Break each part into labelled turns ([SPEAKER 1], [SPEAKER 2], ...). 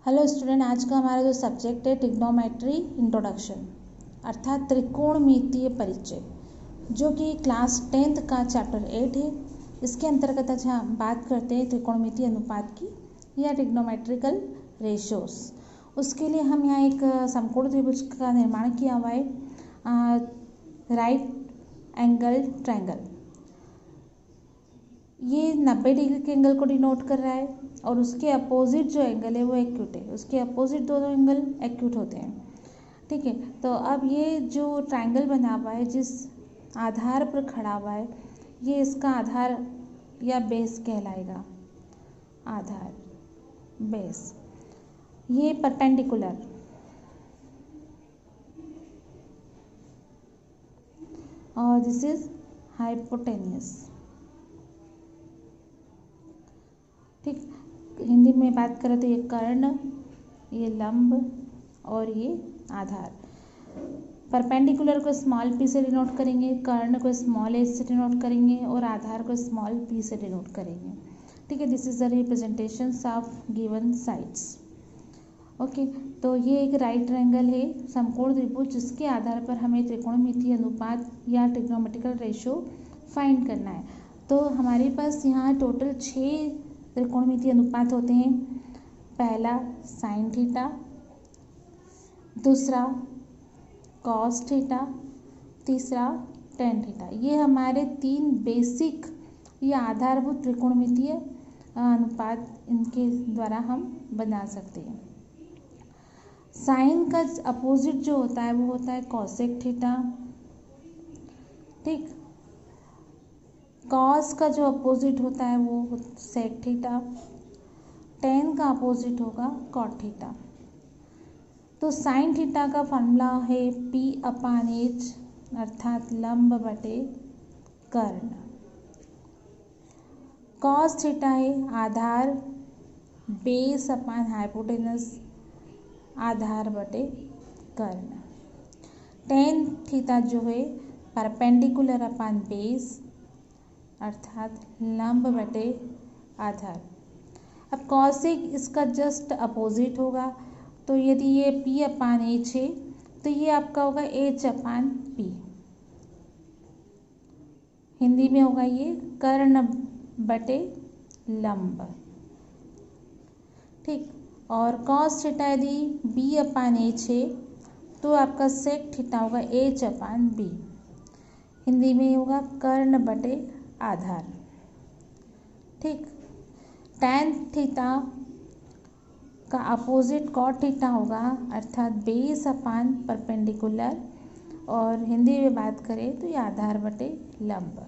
[SPEAKER 1] Hello student, आज का हमारा जो सब्जेक्ट है ट्रिग्नोमेट्री इंट्रोडक्शन अर्थात त्रिकोणमितीय परिचय, जो कि क्लास 10th का चैप्टर 8 है। इसके अंतर्गत आज हम बात करते हैं त्रिकोणमितीय अनुपात की या ट्रिग्नोमेट्रिकल रेशियोज। उसके लिए हम यहाँ एक समकोण त्रिभुज का निर्माण किया हुआ है, राइट एंगल ट्रायंगल। ये 90 डिग्री के एंगल को डिनोट कर रहा है और उसके अपोजिट जो एंगल है वो एक्यूट है। उसके अपोजिट दोनों एंगल एक्यूट होते हैं, ठीक है। तो अब ये जो ट्रायंगल बना हुआ है, जिस आधार पर खड़ा हुआ है, ये इसका आधार या बेस कहलाएगा। आधार, बेस, ये परपेंडिकुलर और दिस इज हाइपोटेन्यूस, ठीक। हिंदी में बात करें तो ये कर्ण, ये लंब और ये आधार। परपेंडिकुलर को स्मॉल पी से डिनोट करेंगे, कर्ण को स्मॉल एच से डिनोट करेंगे और आधार को स्मॉल पी से डिनोट करेंगे, ठीक है। This is the representations of given sides. Okay, तो ये एक राइट ट्रायंगल है, समकोण त्रिभुज, जिसके आधार पर हमें त्रिकोणमितीय अनुपात या ट्रिग्नोमेट्रिकल रेशियो फाइंड करना है। तो हमारे पास यहाँ टोटल 6 त्रिकोणमितीय अनुपात होते हैं। पहला साइन थीटा, दूसरा कॉस थीटा, तीसरा टेन थीटा। ये हमारे 3 बेसिक या आधारभूत त्रिकोणमितीय अनुपात, इनके द्वारा हम बना सकते हैं। साइन का अपोजिट जो होता है वो होता है कॉसेक थीटा, ठीक। कॉस का जो अपोजिट होता है वो सेक थीटा, टेन का अपोजिट होगा कॉट थीटा। तो साइन थीटा का फॉर्मूला है P/H अर्थात लंब बटे कर्ण। कॉस थीटा है आधार, बेस अपान हाइपोटेनस, आधार बटे कर्ण। टेन थीटा जो है परपेंडिकुलर अपान बेस अर्थात लंब बटे आधार। अब कॉसेक इसका जस्ट अपोजिट होगा, तो यदि ये P/H है तो ये आपका होगा H/P। हिंदी में होगा ये कर्ण बटे लंब, ठीक। और कॉस थीटा यदि B/H है तो आपका सेक थीटा होगा H/B। हिंदी में होगा कर्ण बटे आधार, ठीक। टैन थीटा का अपोजिट कॉट थीटा होगा अर्थात बेस अपान परपेंडिकुलर, और हिंदी में बात करें तो ये आधार बटे लंब।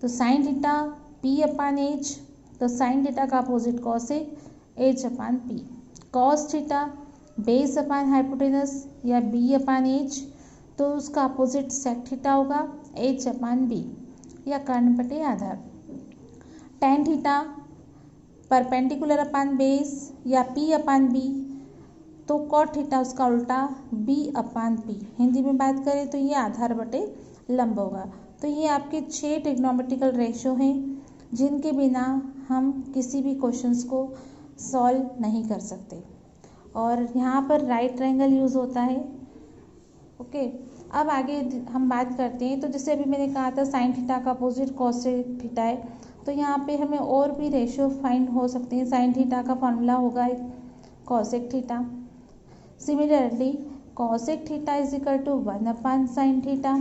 [SPEAKER 1] तो साइन थीटा P/H, तो साइन थीटा का opposite cosec H/P। Cos theta base upon hypotenuse या B/H, तो उसका अपोजिट सेक थीटा होगा H/B या कर्ण बटे आधार। Tan theta perpendicular upon base या P/B, तो कॉट थीटा उसका उल्टा B/P। हिंदी में बात करें तो ये आधार बटे लंब होगा। तो ये आपके 6 ट्रिग्नोमेट्रिकल रेशियो हैं, जिनके बिना हम किसी भी क्वेश्चंस को सॉल्व नहीं कर सकते। और यहाँ पर राइट ट्रायंगल यूज़ होता है। ओके, अब आगे हम बात करते हैं। तो जैसे अभी मैंने कहा था साइन थीटा का अपोजिट कॉसेक थीटा है, तो यहाँ पे हमें और भी रेशियो फाइंड हो सकते हैं। साइन थीटा का फॉर्मूला होगा cosec theta. Similarly cosec theta is equal to 1/sin theta,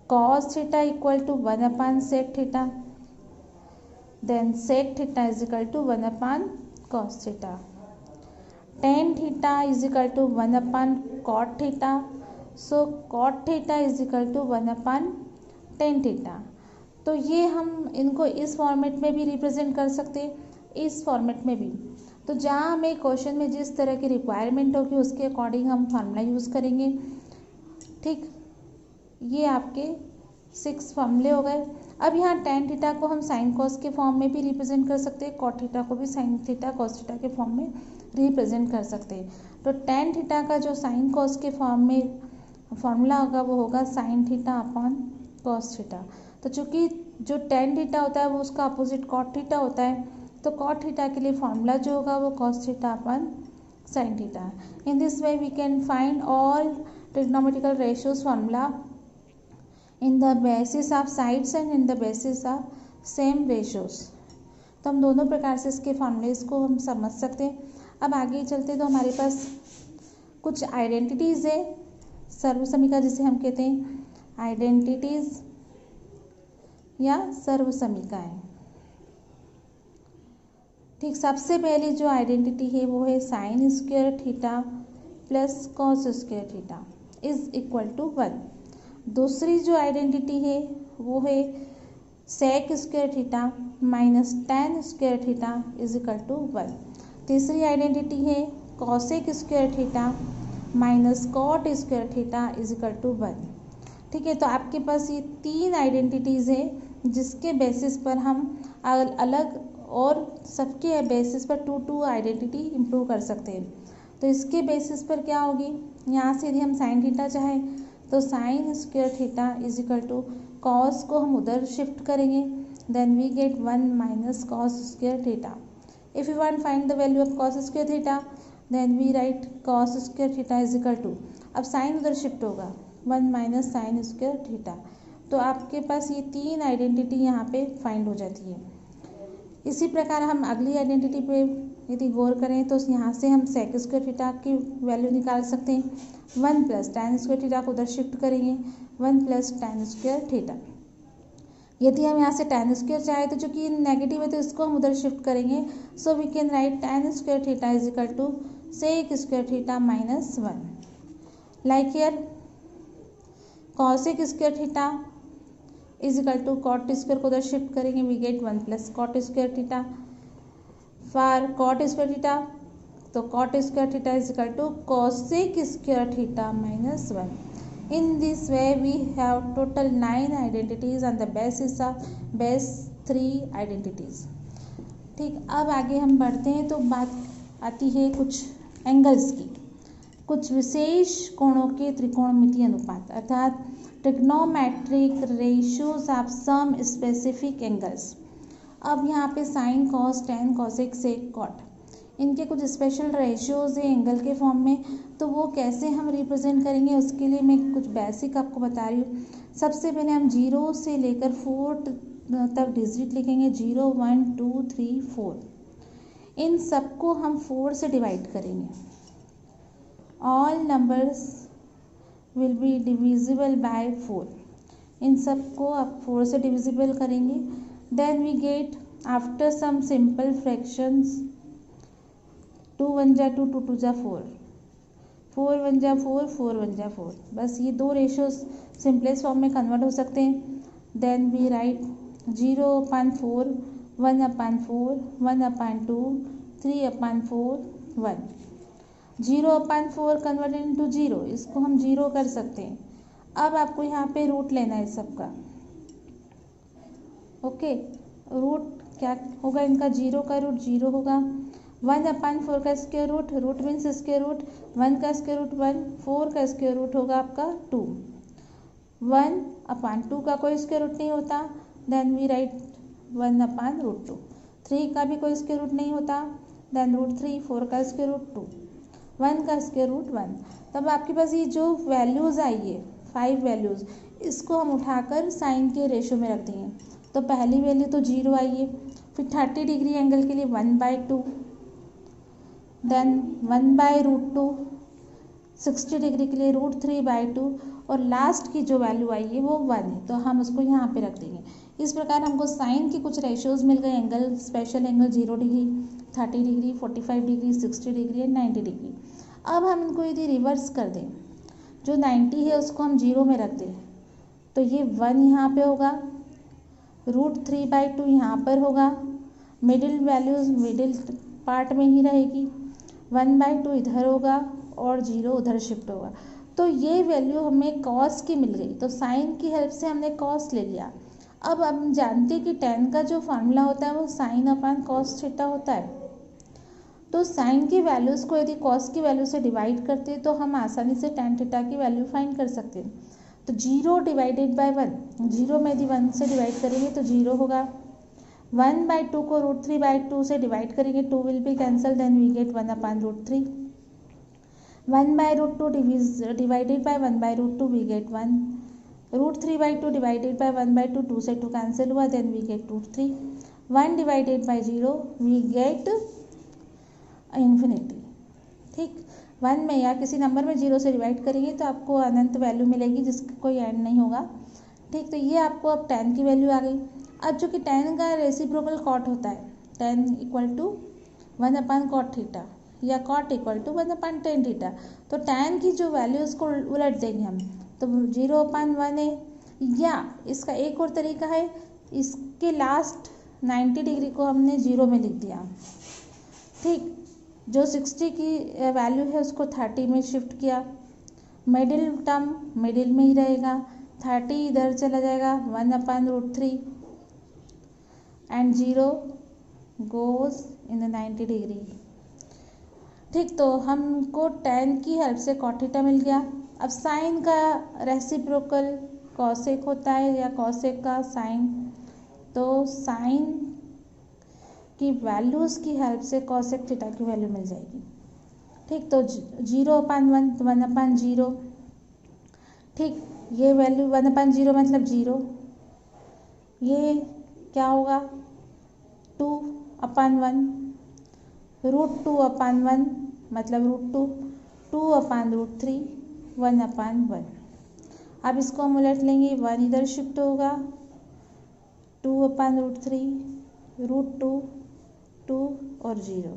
[SPEAKER 1] cos theta equal to 1/sec theta, then sec theta is equal to 1/cos theta. Tan theta is equal to 1/cot theta, so cot theta is equal to 1/tan theta. तो ये हम इनको इस format में भी represent कर सकते हैं, इस फॉर्मेट में भी। तो जहाँ हमें क्वेश्चन में जिस तरह की रिक्वायरमेंट होगी उसके अकॉर्डिंग हम फार्मूला यूज़ करेंगे, ठीक। ये आपके 6 फॉर्मूले हो गए। अब यहाँ टेन थीटा को हम साइन कॉस के फॉर्म में भी रिप्रेजेंट कर सकते हैं, कॉट थीटा को भी साइन थीटा कॉस थीटा के फॉर्म में रिप्रेजेंट कर सकते हैं। तो टेन थीटा का जो साइन कॉस के फॉर्म में फॉर्मूला होगा वो होगा sine theta upon cos theta. तो चूंकि जो टेन थीटा होता है वो उसका अपोजिट कॉट थीटा होता है, तो कॉट थीटा के लिए फॉर्मूला जो होगा वो कॉस थीटा अपन sine theta. In this way we can find all trigonometrical ratios formula in the basis of sides and in the basis of same ratios. तो हम दोनों प्रकार से इसके फॉर्मूलेज को हम समझ सकते हैं। अब आगे चलते तो हमारे पास कुछ आइडेंटिटीज़ है सर्वसमीका जिसे हम कहते हैं आइडेंटिटीज़ या सर्वसमीकाएं। ठीक, सबसे पहली जो आइडेंटिटी है वो है sine square theta plus cos square theta is equal to 1। दूसरी जो आइडेंटिटी है वो है sec square theta minus tan square theta is equal to 1। तीसरी आइडेंटिटी है cosec square theta minus cot square theta is equal to 1। ठीक है, तो आपके पास ये तीन आइडेंटिटीज़ है जिसके बेसिस पर हम अलग और सबके बेसिस पर टू आइडेंटिटी इम्प्रूव कर सकते हैं। तो इसके बेसिस पर क्या होगी, यहाँ से यदि हम साइन थीटा चाहें तो sine square theta is equal to cos को हम उधर शिफ्ट करेंगे, then we get 1 minus cos square theta. If you want find the value of cos square theta then we write cos square theta is equal to, अब sine उधर shift होगा 1 minus sign square theta. तो आपके पास ये तीन identity यहाँ पे find हो जाती है। इसी प्रकार हम अगली आइडेंटिटी पे यदि गौर करें तो यहाँ से हम सेक स्क्वायर थीटा की वैल्यू निकाल सकते हैं। 1 प्लस टेन स्क्वायर थीटा को उधर शिफ्ट करेंगे 1 प्लस टेन स्क्वायर थीटा। यदि हम यहाँ से टेन स्क्वायर चाहे तो जो कि नेगेटिव है तो इसको हम उधर शिफ्ट करेंगे, so we can write tan square theta is equal to sec square theta minus 1। Like here cosec square theta is equal to cot square को उधर शिफ्ट करेंगे, we get 1 plus cot square theta. For cot square theta तो cot square theta is equal to cosec square theta minus 1। In this way we have total 9 identities on the basis of base 3 identities। ठीक, अब आगे हम बढ़ते हैं तो बात आती है कुछ एंगल्स की, कुछ विशेष कोणों के त्रिकोणमितीय अनुपात अर्थात trigonometric ratios of some specific angles. अब यहाँ पे sine cos tan cosec sec cot इनके कुछ स्पेशल रेशियोज है एंगल के फॉर्म में, तो वो कैसे हम रिप्रेजेंट करेंगे उसके लिए मैं कुछ बेसिक आपको बता रही हूँ। सबसे पहले हम 0 से लेकर 4 तक डिजिट लिखेंगे, 0 1 2 3 4। इन सबको हम 4 से डिवाइड करेंगे। All numbers will be divisible by 4। इन सबको आप 4 से डिविजिबल करेंगे, then we get after some simple fractions 2 1 जा 2 2 2 जा 4 4 1 जा 4 4 1 जा 4। बस ये दो रेशियोज सिंपलेस्ट फॉर्म में कन्वर्ट हो सकते हैं। Then we write 0/4 1/4 1/2 3/4 1। 0/4 converted into 0, इसको हम 0 कर सकते हैं। अब आपको यहाँ पे रूट लेना है सबका। ओके, रूट क्या होगा इनका, 0 का रूट 0 होगा, 1/4 का square root, root means square root, 1 का स्क्वायर रूट 1, 4 का स्क्वायर रूट होगा आपका 2, 1/2 का कोई स्क्वायर रूट नहीं होता, देन वी राइट 1/√2। 3 का भी कोई स्क्वायर रूट नहीं होता, देन √3, 4 का स्क्वायर रूट 2, 1 का स्क्वायर रूट 1। तब आपके पास ये जो वैल्यूज़ आई है 5 वैल्यूज़, इसको हम उठाकर साइन के रेशियो में रख देंगे। तो पहली वैल्यू तो 0 आई है, फिर 30 डिग्री एंगल के लिए 1/2, देन 1/√2, 60 डिग्री के लिए √3/2 और लास्ट की जो वैल्यू आई है वो 1 है, तो हम उसको यहाँ पे रख देंगे। इस प्रकार हमको साइन के कुछ रेशियोज मिल गए angle, special angle 0 degree 30 degree 45 degree 60 degree and 90 degree. अब हम इनको यदि रिवर्स कर दें, जो 90 है उसको हम 0 में रख दें, तो ये 1 यहाँ पे होगा, √3/2 यहाँ पर होगा, मिडिल वैल्यूज मिडिल पार्ट में ही रहेगी, 1/2 इधर होगा और 0 उधर शिफ्ट होगा। तो ये वैल्यू हमें कॉस की मिल गई, तो साइन की हेल्प से हमने कॉस ले लिया। अब हम जानते हैं कि tan का जो फार्मूला होता है वो sin/cos थीटा होता है। तो साइन की वैल्यूज़ को यदि कॉस की वैल्यू से डिवाइड करते हैं तो हम आसानी से tan थीटा की वैल्यू फाइंड कर सकते हैं। तो 0 डिवाइडेड बाय 1, 0 में यदि 1 से डिवाइड करेंगे तो 0 होगा, 1/2 को √3/2 से डिवाइड करेंगे, 2 will be cancel, then we get 1/√3. 1/√2 divided by 1/√2 we get 1. √3/2 divided by 1/2, 2 से 2 कैंसिल हुआ, then we get √3. 1 divided by 0 we get infinity. ठीक, 1 में या किसी नंबर में 0 से डिवाइड करेंगे तो आपको अनंत वैल्यू मिलेगी जिसका कोई एंड नहीं होगा. ठीक, तो ये आपको अब tan की वैल्यू आ गई. अब जो कि tan का रेसिप्रोकल cot होता है, tan = 1/cot थीटा या cot = 1/tan थीटा. तो tan की जो वैल्यू उसको उलट देंगे हम, तो 0/1 है. या इसका एक और तरीका है, इसके लास्ट 90 डिग्री को हमने 0 में लिख दिया. ठीक, जो 60 की वैल्यू है उसको 30 में शिफ्ट किया. मिडिल टर्म मिडिल में ही रहेगा, 30 इधर चला जाएगा, 1/√3 and 0 goes in the 90 degree. ठीक, तो हमको tan की हेल्प से cot थीटा मिल गया. अब साइन का रेसिप्रोकल कॉसेक होता है या कॉसेक का साइन, तो साइन की वैल्यूज़ की हेल्प से कॉसेक थीटा की वैल्यू मिल जाएगी. ठीक, तो 0/1 1/0. ठीक, ये वैल्यू 1/0 मतलब 0. ये क्या होगा 2/1. √2/1 मतलब √2. 2/√3 1/1. अब इसको हम उलट लेंगे, 1 इधर शिफ्ट होगा, 2/√3 √2 2 और 0.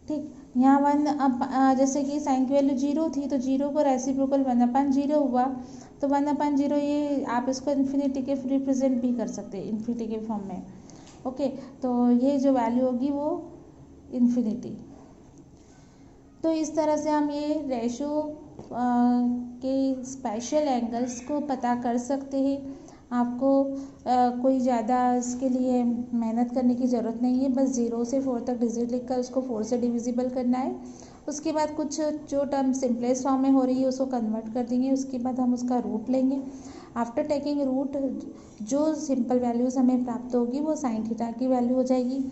[SPEAKER 1] ठीक, यहाँ 1 अब जैसे कि साइन की वैल्यू 0 थी तो 0 को रेसिप्रोकल 1/0 हुआ, तो 1/0 ये आप इसको इन्फिनिटी के रिप्रेजेंट भी कर सकते हैं, इन्फिनिटी के फॉर्म में. ओके, तो ये जो वैल्यू होगी वो इन्फिनिटी. तो इस तरह से हम ये रेशो के स्पेशल एंगल्स को पता कर सकते हैं. आपको कोई ज़्यादा इसके लिए मेहनत करने की ज़रूरत नहीं है, बस 0 से 4 तक डिजिट लिखकर उसको 4 से डिविजिबल करना है. उसके बाद कुछ जो टर्म सिंपलेस्ट फॉर्म में हो रही है उसको कन्वर्ट कर देंगे, उसके बाद हम उसका रूट लेंगे. आफ्टर टेकिंग रूट जो सिंपल वैल्यूज़ हमें प्राप्त होगी वो साइन थीटा की वैल्यू हो जाएगी.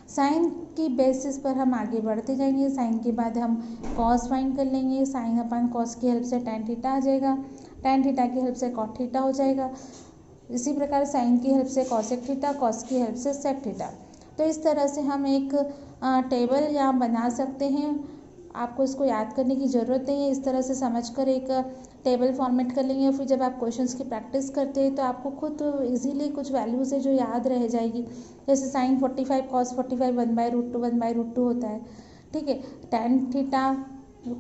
[SPEAKER 1] साइन की बेसिस पर हम आगे बढ़ते जाएंगे. साइन के बाद हम कॉस फाइंड कर लेंगे, sin/cos की हेल्प से tan थीटा आ जाएगा, tan थीटा की हेल्प से cot थीटा हो जाएगा. इसी प्रकार साइन की हेल्प से कॉसेक थीटा, कॉस की हेल्प से सेक थीटा. तो इस तरह से हम एक टेबल यहाँ बना सकते हैं. आपको इसको याद करने की ज़रूरत नहीं है, इस तरह से समझकर एक टेबल फॉर्मेट कर लेंगे. फिर जब आप क्वेश्चंस की प्रैक्टिस करते हैं तो आपको खुद इजीली कुछ वैल्यूज़ है जो याद रह जाएगी. जैसे sin 45 cos 45 1/√2 होता है. ठीक है, tan थीटा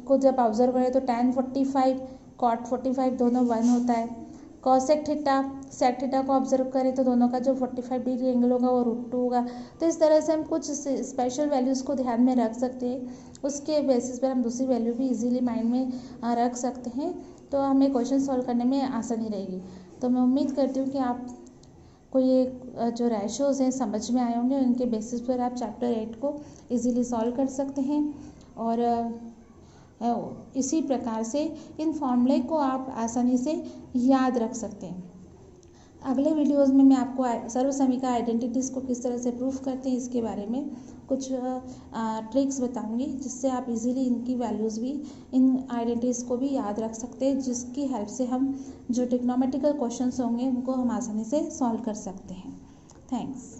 [SPEAKER 1] को जब ऑब्जर्व करें तो tan 45 cot 45 दोनों 1 होता है. कॉसेक थीटा सेक थीटा को ऑब्जर्व करें तो दोनों का जो 45 डिग्री एंगल होगा वो √2 होगा. तो इस तरह से हम कुछ स्पेशल वैल्यूज़ को ध्यान में रख सकते हैं. उसके बेसिस पर हम दूसरी वैल्यू भी इजीली माइंड में रख सकते हैं, तो हमें क्वेश्चन सॉल्व करने में आसानी रहेगी. तो मैं उम्मीद करती हूँ कि आप को ये जो रेशोज़ हैं समझ में आए होंगे. उनके बेसिस पर आप चैप्टर 8 को इजीली सॉल्व कर सकते हैं. और इसी प्रकार से इन फॉर्मूले को आप आसानी से याद रख सकते हैं. अगले वीडियोज़ में मैं आपको सर्वसमीका आइडेंटिटीज़ को किस तरह से प्रूफ करते हैं इसके बारे में कुछ ट्रिक्स बताऊंगी, जिससे आप इजीली इनकी वैल्यूज़ भी, इन आइडेंटिटीज़ को भी याद रख सकते हैं, जिसकी हेल्प से हम जो ट्रिग्नोमेट्रिकल क्वेश्चंस होंगे उनको हम आसानी से सॉल्व कर सकते हैं. थैंक्स.